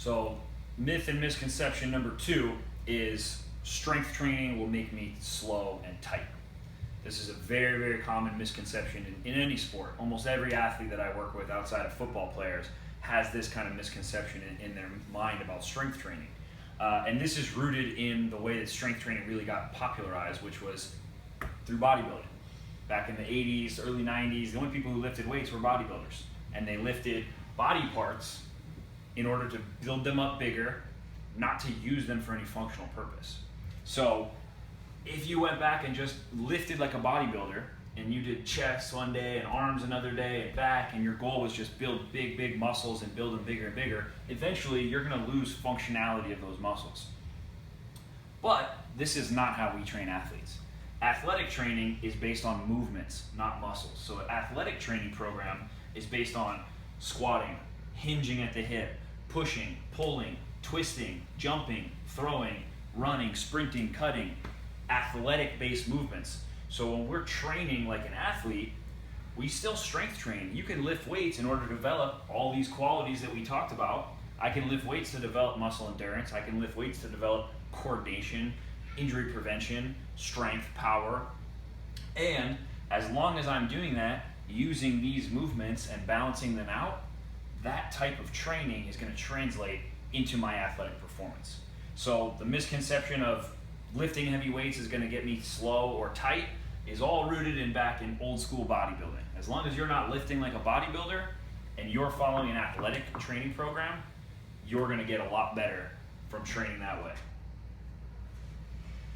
So, myth and misconception number 2 is strength training will make me slow and tight. This is a very, very common misconception in any sport. Almost every athlete that I work with outside of football players has this kind of misconception in their mind about strength training. And this is rooted in the way that strength training really got popularized, which was through bodybuilding. Back in the 80s, early 90s, the only people who lifted weights were bodybuilders. And they lifted body parts in order to build them up bigger, not to use them for any functional purpose. So if you went back and just lifted like a bodybuilder, and you did chest one day and arms another day and back, and your goal was just build big muscles and build them bigger and bigger, eventually you're going to lose functionality of those muscles. But this is not how we train athletes. Athletic training is based on movements, not muscles. So an athletic training program is based on squatting, hinging at the hip, pushing, pulling, twisting, jumping, throwing, running, sprinting, cutting, athletic-based movements. So when we're training like an athlete, we still strength train. You can lift weights in order to develop all these qualities that we talked about. I can lift weights to develop muscle endurance. I can lift weights to develop coordination, injury prevention, strength, power. And as long as I'm doing that, using these movements and balancing them out, that type of training is going to translate into my athletic performance. So the misconception of lifting heavy weights is going to get me slow or tight is all rooted back in old school bodybuilding. As long as you're not lifting like a bodybuilder and you're following an athletic training program, you're going to get a lot better from training that way.